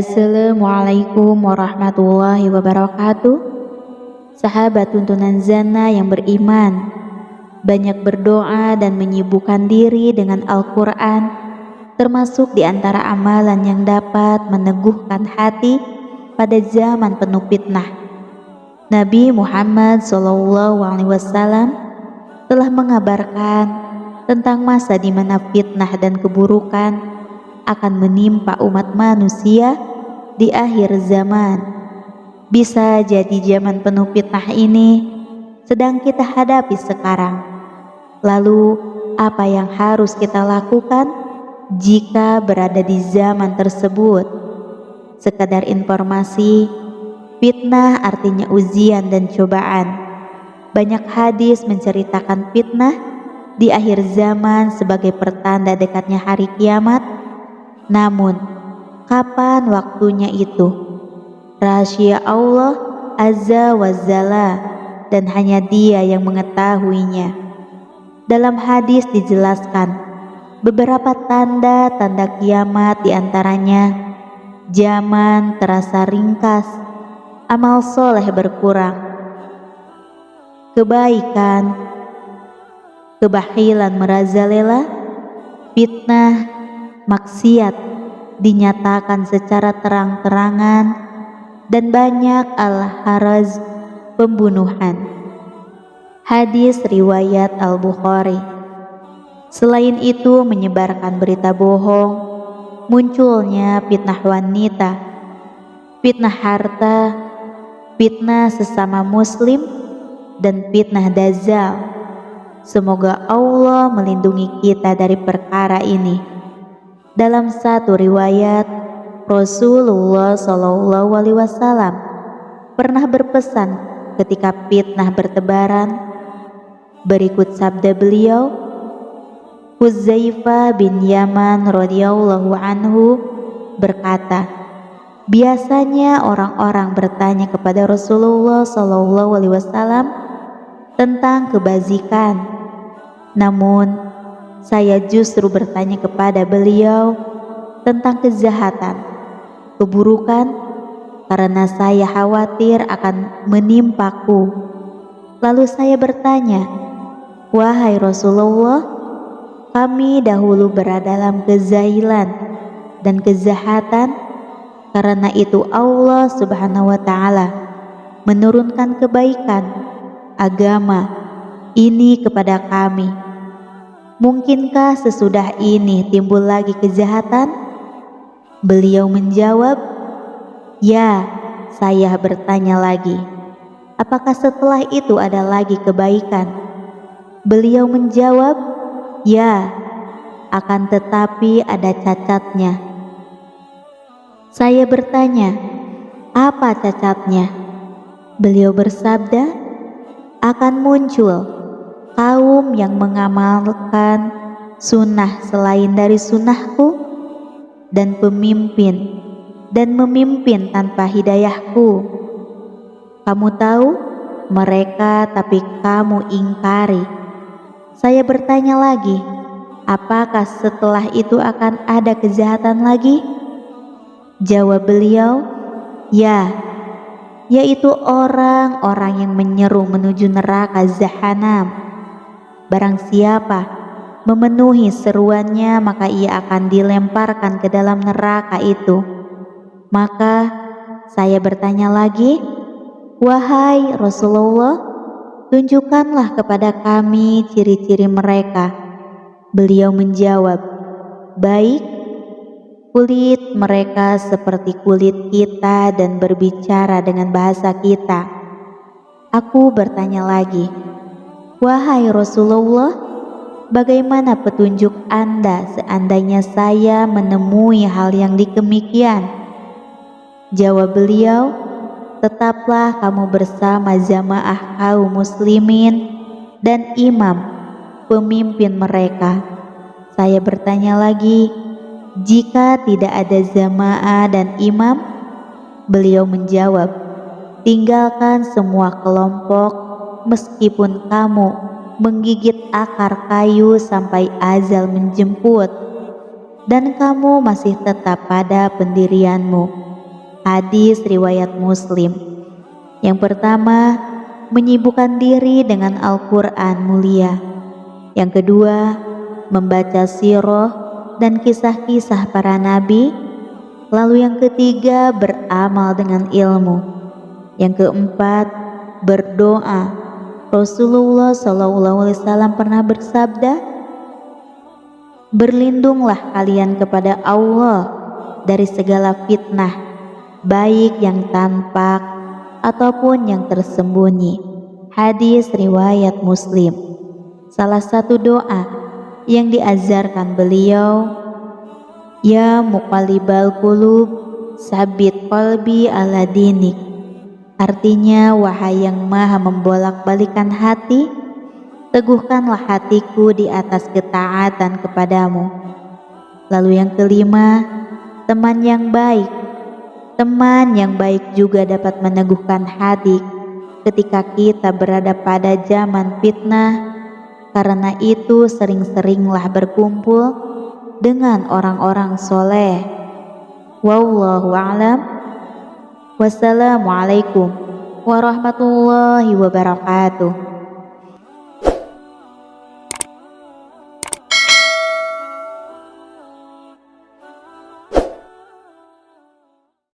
Assalamualaikum warahmatullahi wabarakatuh. Sahabat tuntunan Zana yang beriman, banyak berdoa dan menyibukkan diri dengan Al-Quran, termasuk di antara amalan yang dapat meneguhkan hati pada zaman penuh fitnah. Nabi Muhammad SAW telah mengabarkan tentang masa di mana fitnah dan keburukan akan menimpa umat manusia di akhir zaman. Bisa jadi zaman penuh fitnah ini sedang kita hadapi sekarang. Lalu apa yang harus kita lakukan jika berada di zaman tersebut? Sekadar informasi, fitnah artinya ujian dan cobaan. Banyak hadis menceritakan fitnah di akhir zaman sebagai pertanda dekatnya hari kiamat. Namun, kapan waktunya itu? Rahasia Allah Azza wa Jalla dan hanya Dia yang mengetahuinya. Dalam hadis dijelaskan beberapa tanda-tanda kiamat, diantaranya zaman terasa ringkas, amal soleh berkurang, kebaikan, kebahilan merajalela, fitnah, maksiat dinyatakan secara terang-terangan, dan banyak al-haraz, pembunuhan. Hadis riwayat Al-Bukhari. Selain itu menyebarkan berita bohong, munculnya fitnah wanita, fitnah harta, fitnah sesama muslim, dan fitnah dajjal. Semoga Allah melindungi kita dari perkara ini. Dalam satu riwayat, Rasulullah SAW pernah berpesan ketika fitnah bertebaran. Berikut sabda beliau, Hudzaifah bin Yaman radhiyallahu anhu berkata, biasanya orang-orang bertanya kepada Rasulullah SAW tentang kebajikan, namun saya justru bertanya kepada beliau tentang kejahatan, keburukan, karena saya khawatir akan menimpaku. Lalu saya bertanya, wahai Rasulullah, kami dahulu berada dalam kezahilan dan kejahatan, karena itu Allah Subhanahu wa Ta'ala menurunkan kebaikan agama ini kepada kami. Mungkinkah sesudah ini timbul lagi kejahatan? Beliau menjawab, ya. Saya bertanya lagi, apakah setelah itu ada lagi kebaikan? Beliau menjawab, ya, akan tetapi ada cacatnya. Saya bertanya, apa cacatnya? Beliau bersabda, akan muncul kaum yang mengamalkan sunnah selain dari sunnahku, dan memimpin tanpa hidayahku. Kamu tahu mereka, tapi kamu ingkari. Saya bertanya lagi, apakah setelah itu akan ada kejahatan lagi? Jawab beliau, ya, yaitu orang-orang yang menyeru menuju neraka Jahanam. Barang siapa memenuhi seruannya, maka ia akan dilemparkan ke dalam neraka itu. Maka saya bertanya lagi, wahai Rasulullah, tunjukkanlah kepada kami ciri-ciri mereka. Beliau menjawab, baik, kulit mereka seperti kulit kita dan berbicara dengan bahasa kita. Aku bertanya lagi, wahai Rasulullah, bagaimana petunjuk Anda seandainya saya menemui hal yang demikian? Jawab beliau, tetaplah kamu bersama jamaah kaum muslimin dan imam, pemimpin mereka. Saya bertanya lagi, jika tidak ada jamaah dan imam? Beliau menjawab, tinggalkan semua kelompok meskipun kamu menggigit akar kayu sampai ajal menjemput, dan kamu masih tetap pada pendirianmu. Hadis riwayat Muslim. Yang pertama, menyibukkan diri dengan Al-Quran mulia. Yang kedua, membaca sirah dan kisah-kisah para nabi. Lalu yang ketiga, beramal dengan ilmu. Yang keempat, berdoa. Rasulullah SAW pernah bersabda, "Berlindunglah kalian kepada Allah dari segala fitnah, baik yang tampak ataupun yang tersembunyi." Hadis riwayat Muslim. Salah satu doa yang diajarkan beliau, "Ya muqallibal qulub, sabit qalbi ala dinik." Artinya, wahai yang maha membolak-balikan hati, teguhkanlah hatiku di atas ketaatan kepadamu. Lalu yang kelima, teman yang baik. Teman yang baik juga dapat meneguhkan hati ketika kita berada pada zaman fitnah. Karena itu sering-seringlah berkumpul dengan orang-orang soleh. Wallahu a'lam. Wassalamualaikum warahmatullahi wabarakatuh.